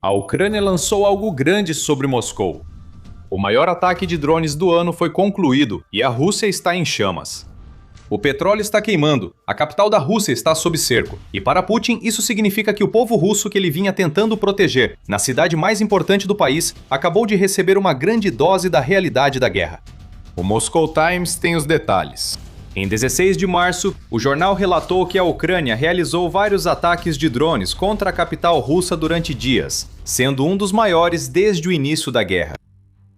A Ucrânia lançou algo grande sobre Moscou. O maior ataque de drones do ano foi concluído e a Rússia está em chamas. O petróleo está queimando, a capital da Rússia está sob cerco, e para Putin isso significa que o povo russo que ele vinha tentando proteger, na cidade mais importante do país, acabou de receber uma grande dose da realidade da guerra. O Moscow Times tem os detalhes. Em 16 de março, o jornal relatou que a Ucrânia realizou vários ataques de drones contra a capital russa durante dias, sendo um dos maiores desde o início da guerra.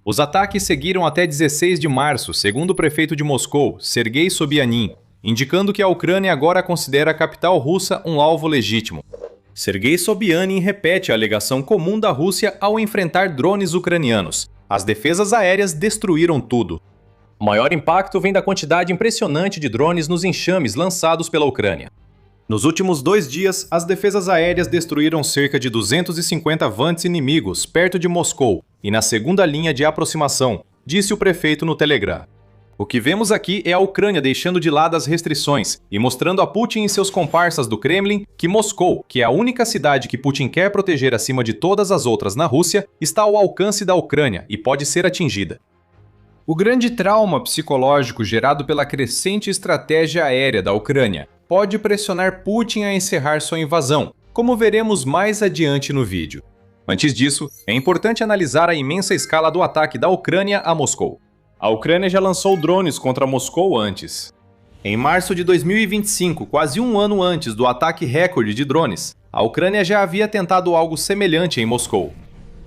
Os ataques seguiram até 16 de março, segundo o prefeito de Moscou, Sergei Sobyanin, indicando que a Ucrânia agora considera a capital russa um alvo legítimo. Sergei Sobyanin repete a alegação comum da Rússia ao enfrentar drones ucranianos. As defesas aéreas destruíram tudo. O maior impacto vem da quantidade impressionante de drones nos enxames lançados pela Ucrânia. Nos últimos 2 dias, as defesas aéreas destruíram cerca de 250 avantes inimigos perto de Moscou e na segunda linha de aproximação, disse o prefeito no Telegram. O que vemos aqui é a Ucrânia deixando de lado as restrições e mostrando a Putin e seus comparsas do Kremlin que Moscou, que é a única cidade que Putin quer proteger acima de todas as outras na Rússia, está ao alcance da Ucrânia e pode ser atingida. O grande trauma psicológico gerado pela crescente estratégia aérea da Ucrânia pode pressionar Putin a encerrar sua invasão, como veremos mais adiante no vídeo. Antes disso, é importante analisar a imensa escala do ataque da Ucrânia a Moscou. A Ucrânia já lançou drones contra Moscou antes. Em março de 2025, quase um ano antes do ataque recorde de drones, a Ucrânia já havia tentado algo semelhante em Moscou.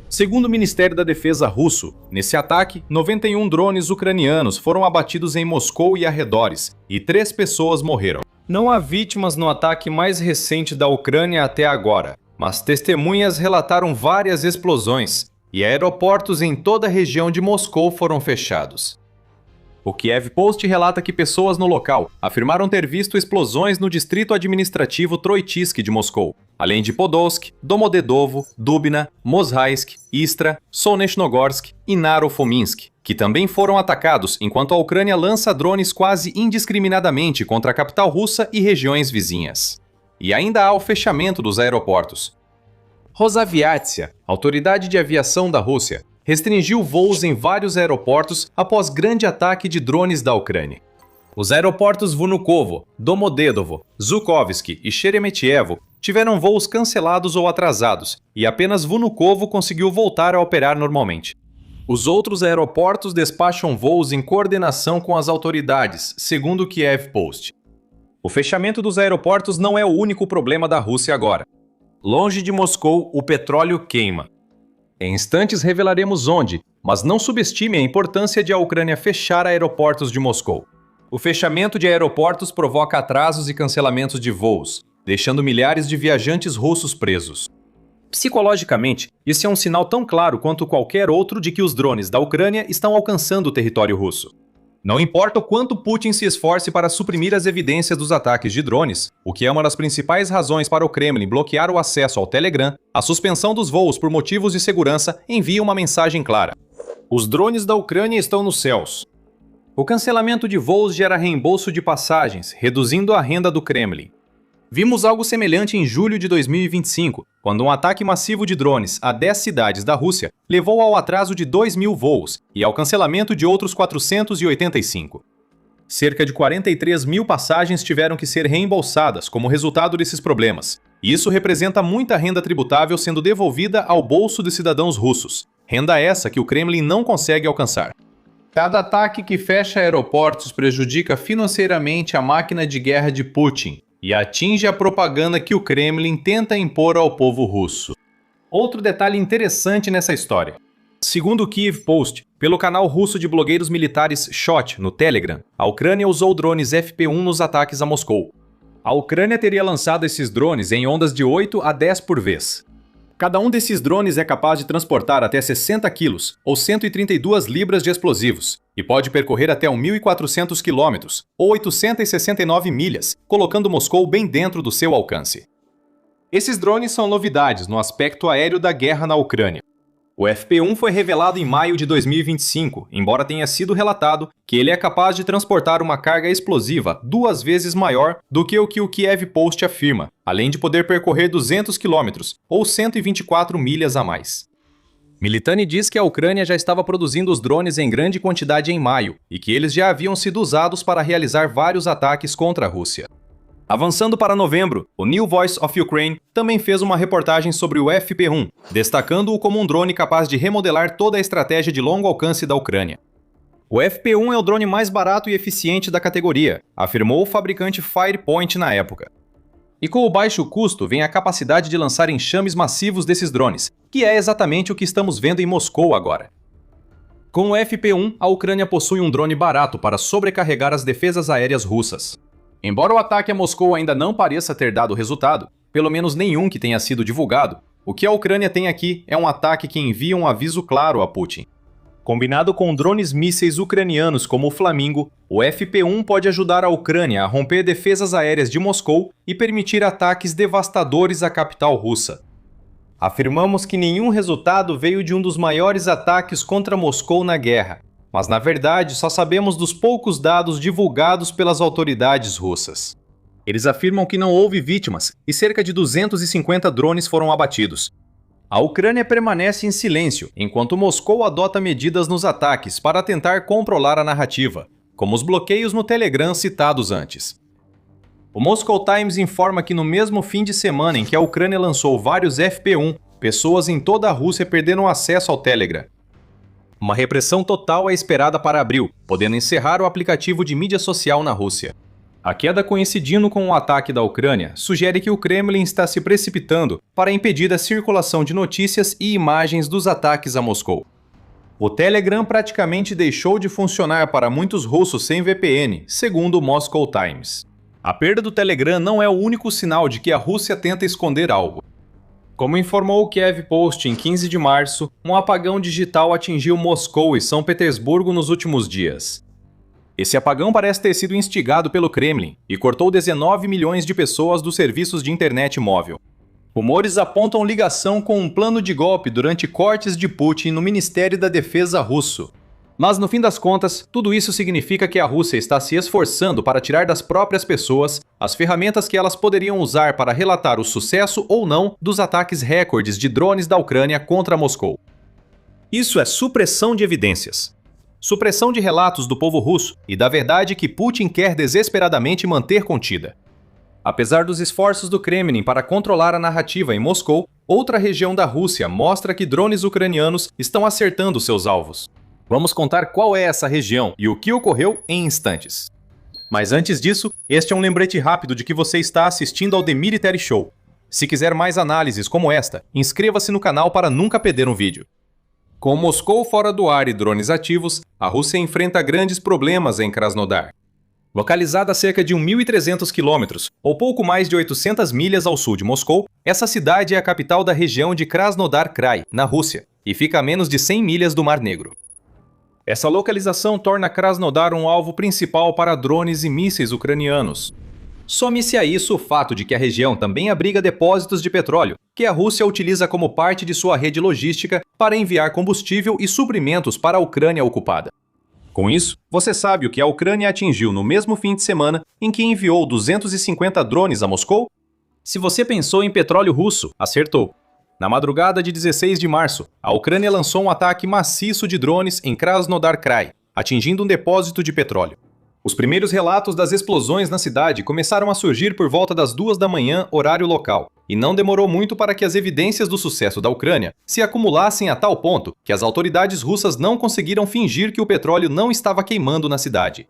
Segundo o Ministério da Defesa russo, nesse ataque, 91 drones ucranianos foram abatidos em Moscou e arredores, e 3 pessoas morreram. Não há vítimas no ataque mais recente da Ucrânia até agora, mas testemunhas relataram várias explosões, e aeroportos em toda a região de Moscou foram fechados. O Kiev Post relata que pessoas no local afirmaram ter visto explosões no distrito administrativo Troitsky de Moscou, além de Podolsk, Domodedovo, Dubna, Mozhaisk, Istra, Solnechnogorsk e Naro-Fominsk, que também foram atacados enquanto a Ucrânia lança drones quase indiscriminadamente contra a capital russa e regiões vizinhas. E ainda há o fechamento dos aeroportos. Rosaviatsia, autoridade de aviação da Rússia, restringiu voos em vários aeroportos após grande ataque de drones da Ucrânia. Os aeroportos Vnukovo, Domodedovo, Zhukovsky e Sheremetyevo tiveram voos cancelados ou atrasados, e apenas Vnukovo conseguiu voltar a operar normalmente. Os outros aeroportos despacham voos em coordenação com as autoridades, segundo o Kiev Post. O fechamento dos aeroportos não é o único problema da Rússia agora. Longe de Moscou, o petróleo queima. Em instantes revelaremos onde, mas não subestime a importância de a Ucrânia fechar aeroportos de Moscou. O fechamento de aeroportos provoca atrasos e cancelamentos de voos, deixando milhares de viajantes russos presos. Psicologicamente, isso é um sinal tão claro quanto qualquer outro de que os drones da Ucrânia estão alcançando o território russo. Não importa o quanto Putin se esforce para suprimir as evidências dos ataques de drones, o que é uma das principais razões para o Kremlin bloquear o acesso ao Telegram, a suspensão dos voos por motivos de segurança envia uma mensagem clara. Os drones da Ucrânia estão nos céus. O cancelamento de voos gera reembolso de passagens, reduzindo a renda do Kremlin. Vimos algo semelhante em julho de 2025, quando um ataque massivo de drones a 10 cidades da Rússia levou ao atraso de 2.000 voos e ao cancelamento de outros 485. Cerca de 43.000 passagens tiveram que ser reembolsadas como resultado desses problemas. E isso representa muita renda tributável sendo devolvida ao bolso de cidadãos russos. Renda essa que o Kremlin não consegue alcançar. Cada ataque que fecha aeroportos prejudica financeiramente a máquina de guerra de Putin e atinge a propaganda que o Kremlin tenta impor ao povo russo. Outro detalhe interessante nessa história. Segundo o Kiev Post, pelo canal russo de blogueiros militares Shot no Telegram, a Ucrânia usou drones FP-1 nos ataques a Moscou. A Ucrânia teria lançado esses drones em ondas de 8 a 10 por vez. Cada um desses drones é capaz de transportar até 60 quilos, ou 132 libras de explosivos, e pode percorrer até 1.400 quilômetros, ou 869 milhas, colocando Moscou bem dentro do seu alcance. Esses drones são novidades no aspecto aéreo da guerra na Ucrânia. O FP-1 foi revelado em maio de 2025, embora tenha sido relatado que ele é capaz de transportar uma carga explosiva 2 vezes maior do que o Kiev Post afirma, além de poder percorrer 200 km, ou 124 milhas a mais. Militani diz que a Ucrânia já estava produzindo os drones em grande quantidade em maio e que eles já haviam sido usados para realizar vários ataques contra a Rússia. Avançando para novembro, o New Voice of Ukraine também fez uma reportagem sobre o FP-1, destacando-o como um drone capaz de remodelar toda a estratégia de longo alcance da Ucrânia. O FP-1 é o drone mais barato e eficiente da categoria, afirmou o fabricante Firepoint na época. E com o baixo custo vem a capacidade de lançar enxames massivos desses drones, que é exatamente o que estamos vendo em Moscou agora. Com o FP-1, a Ucrânia possui um drone barato para sobrecarregar as defesas aéreas russas. Embora o ataque a Moscou ainda não pareça ter dado resultado, pelo menos nenhum que tenha sido divulgado, o que a Ucrânia tem aqui é um ataque que envia um aviso claro a Putin. Combinado com drones mísseis ucranianos como o Flamingo, o FP-1 pode ajudar a Ucrânia a romper defesas aéreas de Moscou e permitir ataques devastadores à capital russa. Afirmamos que nenhum resultado veio de um dos maiores ataques contra Moscou na guerra, mas na verdade só sabemos dos poucos dados divulgados pelas autoridades russas. Eles afirmam que não houve vítimas e cerca de 250 drones foram abatidos. A Ucrânia permanece em silêncio, enquanto Moscou adota medidas nos ataques para tentar controlar a narrativa, como os bloqueios no Telegram citados antes. O Moscow Times informa que no mesmo fim de semana em que a Ucrânia lançou vários FP-1, pessoas em toda a Rússia perderam acesso ao Telegram. Uma repressão total é esperada para abril, podendo encerrar o aplicativo de mídia social na Rússia. A queda coincidindo com o ataque da Ucrânia sugere que o Kremlin está se precipitando para impedir a circulação de notícias e imagens dos ataques a Moscou. O Telegram praticamente deixou de funcionar para muitos russos sem VPN, segundo o Moscow Times. A perda do Telegram não é o único sinal de que a Rússia tenta esconder algo. Como informou o Kiev Post em 15 de março, um apagão digital atingiu Moscou e São Petersburgo nos últimos dias. Esse apagão parece ter sido instigado pelo Kremlin e cortou 19 milhões de pessoas dos serviços de internet móvel. Rumores apontam ligação com um plano de golpe durante cortes de Putin no Ministério da Defesa russo. Mas no fim das contas, tudo isso significa que a Rússia está se esforçando para tirar das próprias pessoas as ferramentas que elas poderiam usar para relatar o sucesso ou não dos ataques recordes de drones da Ucrânia contra Moscou. Isso é supressão de evidências. Supressão de relatos do povo russo e da verdade que Putin quer desesperadamente manter contida. Apesar dos esforços do Kremlin para controlar a narrativa em Moscou, outra região da Rússia mostra que drones ucranianos estão acertando seus alvos. Vamos contar qual é essa região e o que ocorreu em instantes. Mas antes disso, este é um lembrete rápido de que você está assistindo ao The Military Show. Se quiser mais análises como esta, inscreva-se no canal para nunca perder um vídeo. Com Moscou fora do ar e drones ativos, a Rússia enfrenta grandes problemas em Krasnodar. Localizada a cerca de 1.300 quilômetros, ou pouco mais de 800 milhas ao sul de Moscou, essa cidade é a capital da região de Krasnodar Krai, na Rússia, e fica a menos de 100 milhas do Mar Negro. Essa localização torna Krasnodar um alvo principal para drones e mísseis ucranianos. Some-se a isso o fato de que a região também abriga depósitos de petróleo, que a Rússia utiliza como parte de sua rede logística para enviar combustível e suprimentos para a Ucrânia ocupada. Com isso, você sabe o que a Ucrânia atingiu no mesmo fim de semana em que enviou 250 drones a Moscou? Se você pensou em petróleo russo, acertou. Na madrugada de 16 de março, a Ucrânia lançou um ataque maciço de drones em Krasnodar Krai, atingindo um depósito de petróleo. Os primeiros relatos das explosões na cidade começaram a surgir por volta das 2 da manhã, horário local, e não demorou muito para que as evidências do sucesso da Ucrânia se acumulassem a tal ponto que as autoridades russas não conseguiram fingir que o petróleo não estava queimando na cidade.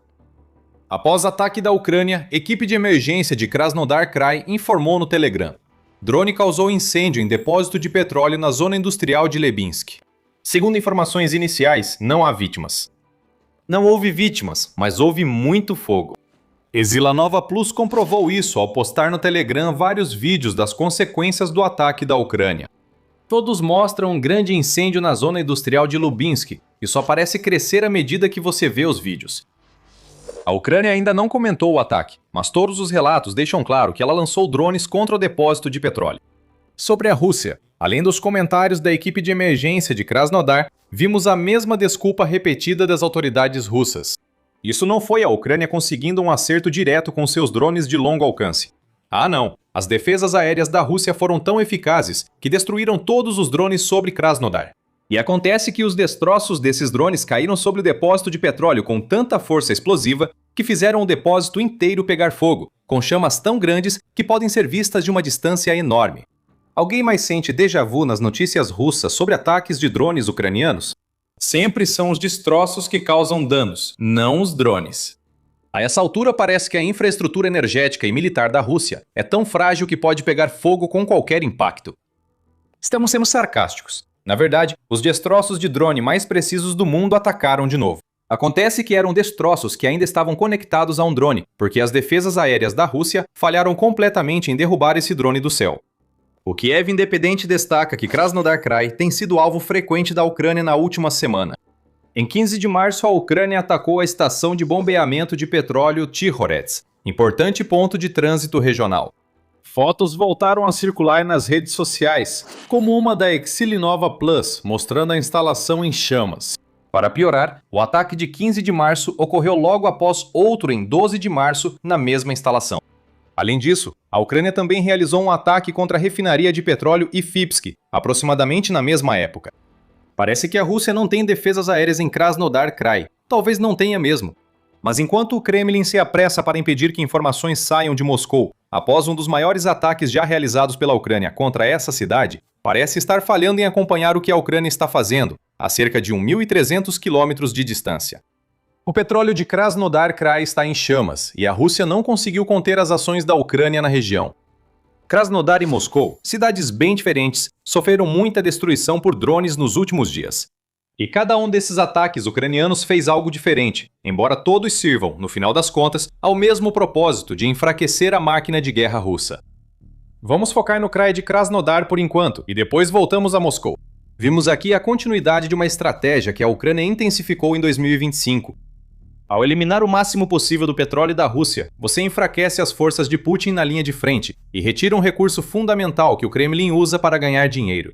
Após ataque da Ucrânia, equipe de emergência de Krasnodar Krai informou no Telegram. Drone causou incêndio em depósito de petróleo na zona industrial de Lebinsk. Segundo informações iniciais, não há vítimas. Não houve vítimas, mas houve muito fogo. Exilanova Plus comprovou isso ao postar no Telegram vários vídeos das consequências do ataque da Ucrânia. Todos mostram um grande incêndio na zona industrial de Lubinsk, e só parece crescer à medida que você vê os vídeos. A Ucrânia ainda não comentou o ataque, mas todos os relatos deixam claro que ela lançou drones contra o depósito de petróleo. Sobre a Rússia, além dos comentários da equipe de emergência de Krasnodar, vimos a mesma desculpa repetida das autoridades russas. Isso não foi a Ucrânia conseguindo um acerto direto com seus drones de longo alcance. Ah, não! As defesas aéreas da Rússia foram tão eficazes que destruíram todos os drones sobre Krasnodar. E acontece que os destroços desses drones caíram sobre o depósito de petróleo com tanta força explosiva que fizeram o depósito inteiro pegar fogo, com chamas tão grandes que podem ser vistas de uma distância enorme. Alguém mais sente déjà vu nas notícias russas sobre ataques de drones ucranianos? Sempre são os destroços que causam danos, não os drones. A essa altura parece que a infraestrutura energética e militar da Rússia é tão frágil que pode pegar fogo com qualquer impacto. Estamos sendo sarcásticos. Na verdade, os destroços de drone mais precisos do mundo atacaram de novo. Acontece que eram destroços que ainda estavam conectados a um drone, porque as defesas aéreas da Rússia falharam completamente em derrubar esse drone do céu. O Kiev Independente destaca que Krasnodar Krai tem sido alvo frequente da Ucrânia na última semana. Em 15 de março, a Ucrânia atacou a estação de bombeamento de petróleo Tikhorets, importante ponto de trânsito regional. Fotos voltaram a circular nas redes sociais, como uma da Exilinova Plus, mostrando a instalação em chamas. Para piorar, o ataque de 15 de março ocorreu logo após outro em 12 de março na mesma instalação. Além disso, a Ucrânia também realizou um ataque contra a refinaria de petróleo Ifipsk, aproximadamente na mesma época. Parece que a Rússia não tem defesas aéreas em Krasnodar Krai. Talvez não tenha mesmo. Mas enquanto o Kremlin se apressa para impedir que informações saiam de Moscou após um dos maiores ataques já realizados pela Ucrânia contra essa cidade, parece estar falhando em acompanhar o que a Ucrânia está fazendo, a cerca de 1.300 quilômetros de distância. O petróleo de Krasnodar Krai está em chamas e a Rússia não conseguiu conter as ações da Ucrânia na região. Krasnodar e Moscou, cidades bem diferentes, sofreram muita destruição por drones nos últimos dias. E cada um desses ataques ucranianos fez algo diferente, embora todos sirvam, no final das contas, ao mesmo propósito de enfraquecer a máquina de guerra russa. Vamos focar no Krai de Krasnodar por enquanto, e depois voltamos a Moscou. Vimos aqui a continuidade de uma estratégia que a Ucrânia intensificou em 2025. Ao eliminar o máximo possível do petróleo da Rússia, você enfraquece as forças de Putin na linha de frente e retira um recurso fundamental que o Kremlin usa para ganhar dinheiro.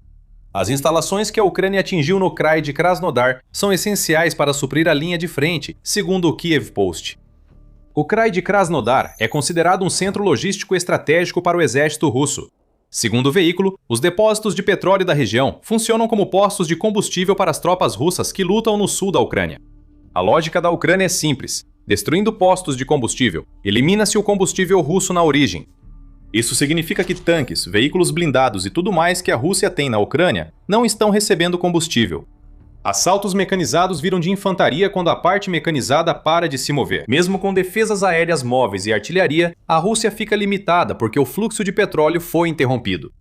As instalações que a Ucrânia atingiu no Krai de Krasnodar são essenciais para suprir a linha de frente, segundo o Kiev Post. O Krai de Krasnodar é considerado um centro logístico estratégico para o exército russo. Segundo o veículo, os depósitos de petróleo da região funcionam como postos de combustível para as tropas russas que lutam no sul da Ucrânia. A lógica da Ucrânia é simples. Destruindo postos de combustível, elimina-se o combustível russo na origem. Isso significa que tanques, veículos blindados e tudo mais que a Rússia tem na Ucrânia não estão recebendo combustível. Assaltos mecanizados viram de infantaria quando a parte mecanizada para de se mover. Mesmo com defesas aéreas móveis e artilharia, a Rússia fica limitada porque o fluxo de petróleo foi interrompido.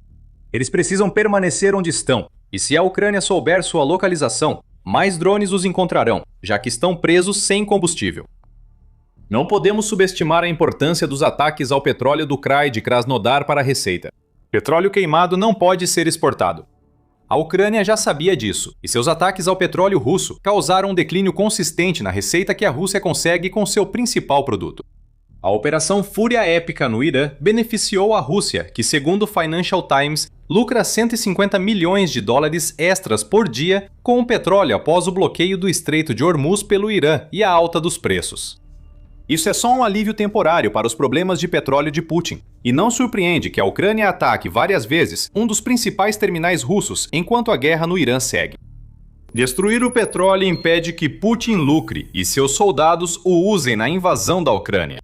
Eles precisam permanecer onde estão, e se a Ucrânia souber sua localização, mais drones os encontrarão, já que estão presos sem combustível. Não podemos subestimar a importância dos ataques ao petróleo do Krai de Krasnodar para a receita. Petróleo queimado não pode ser exportado. A Ucrânia já sabia disso, e seus ataques ao petróleo russo causaram um declínio consistente na receita que a Rússia consegue com seu principal produto. A Operação Fúria Épica no Irã beneficiou a Rússia, que, segundo o Financial Times, lucra 150 milhões de dólares extras por dia com o petróleo após o bloqueio do Estreito de Hormuz pelo Irã e a alta dos preços. Isso é só um alívio temporário para os problemas de petróleo de Putin, e não surpreende que a Ucrânia ataque várias vezes um dos principais terminais russos enquanto a guerra no Irã segue. Destruir o petróleo impede que Putin lucre e seus soldados o usem na invasão da Ucrânia.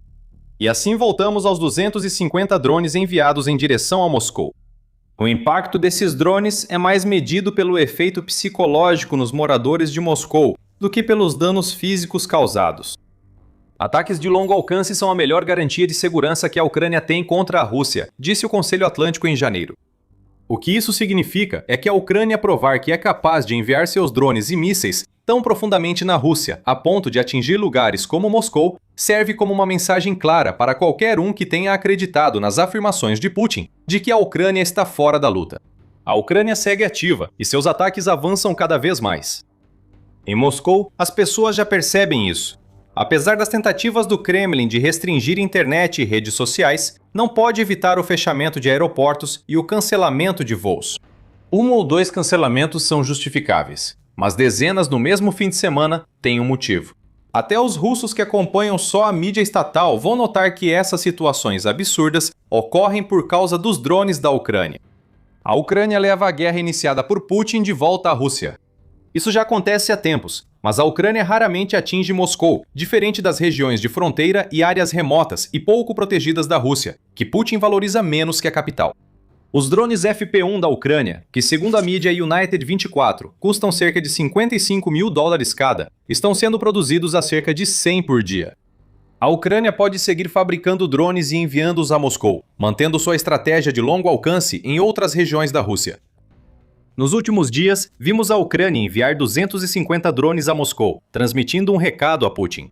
E assim voltamos aos 250 drones enviados em direção a Moscou. O impacto desses drones é mais medido pelo efeito psicológico nos moradores de Moscou do que pelos danos físicos causados. Ataques de longo alcance são a melhor garantia de segurança que a Ucrânia tem contra a Rússia, disse o Conselho Atlântico em janeiro. O que isso significa é que a Ucrânia provar que é capaz de enviar seus drones e mísseis tão profundamente na Rússia, a ponto de atingir lugares como Moscou, serve como uma mensagem clara para qualquer um que tenha acreditado nas afirmações de Putin de que a Ucrânia está fora da luta. A Ucrânia segue ativa e seus ataques avançam cada vez mais. Em Moscou, as pessoas já percebem isso. Apesar das tentativas do Kremlin de restringir internet e redes sociais, não pode evitar o fechamento de aeroportos e o cancelamento de voos. 1 ou 2 cancelamentos são justificáveis, mas dezenas no mesmo fim de semana têm um motivo. Até os russos que acompanham só a mídia estatal vão notar que essas situações absurdas ocorrem por causa dos drones da Ucrânia. A Ucrânia leva a guerra iniciada por Putin de volta à Rússia. Isso já acontece há tempos, mas a Ucrânia raramente atinge Moscou, diferente das regiões de fronteira e áreas remotas e pouco protegidas da Rússia, que Putin valoriza menos que a capital. Os drones FP-1 da Ucrânia, que segundo a mídia United 24 custam cerca de $55 mil cada, estão sendo produzidos a cerca de 100 por dia. A Ucrânia pode seguir fabricando drones e enviando-os a Moscou, mantendo sua estratégia de longo alcance em outras regiões da Rússia. Nos últimos dias, vimos a Ucrânia enviar 250 drones a Moscou, transmitindo um recado a Putin.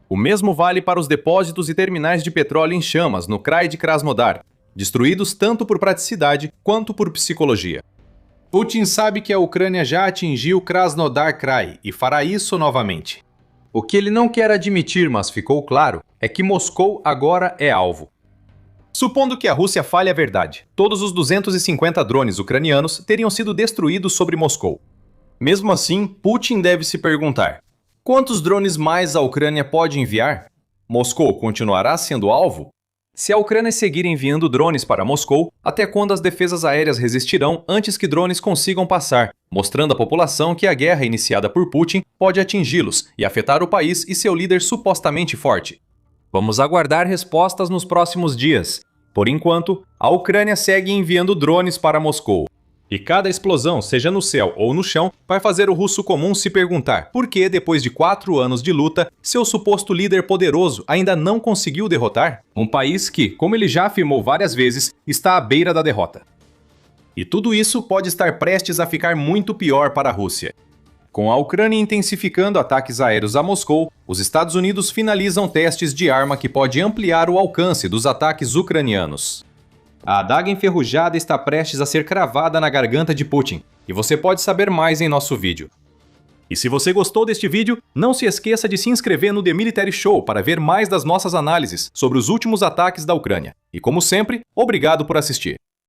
O mesmo vale para os depósitos e terminais de petróleo em chamas no Krai de Krasnodar, destruídos tanto por praticidade quanto por psicologia. Putin sabe que a Ucrânia já atingiu Krasnodar Krai e fará isso novamente. O que ele não quer admitir, mas ficou claro, é que Moscou agora é alvo. Supondo que a Rússia fale a verdade, todos os 250 drones ucranianos teriam sido destruídos sobre Moscou. Mesmo assim, Putin deve se perguntar: quantos drones mais a Ucrânia pode enviar? Moscou continuará sendo alvo? Se a Ucrânia seguir enviando drones para Moscou, até quando as defesas aéreas resistirão antes que drones consigam passar, mostrando à população que a guerra iniciada por Putin pode atingi-los e afetar o país e seu líder supostamente forte? Vamos aguardar respostas nos próximos dias. Por enquanto, a Ucrânia segue enviando drones para Moscou. E cada explosão, seja no céu ou no chão, vai fazer o russo comum se perguntar por que, depois de 4 anos de luta, seu suposto líder poderoso ainda não conseguiu derrotar um país que, como ele já afirmou várias vezes, está à beira da derrota. E tudo isso pode estar prestes a ficar muito pior para a Rússia. Com a Ucrânia intensificando ataques aéreos a Moscou, os Estados Unidos finalizam testes de arma que pode ampliar o alcance dos ataques ucranianos. A adaga enferrujada está prestes a ser cravada na garganta de Putin, e você pode saber mais em nosso vídeo. E se você gostou deste vídeo, não se esqueça de se inscrever no The Military Show para ver mais das nossas análises sobre os últimos ataques da Ucrânia. E como sempre, obrigado por assistir.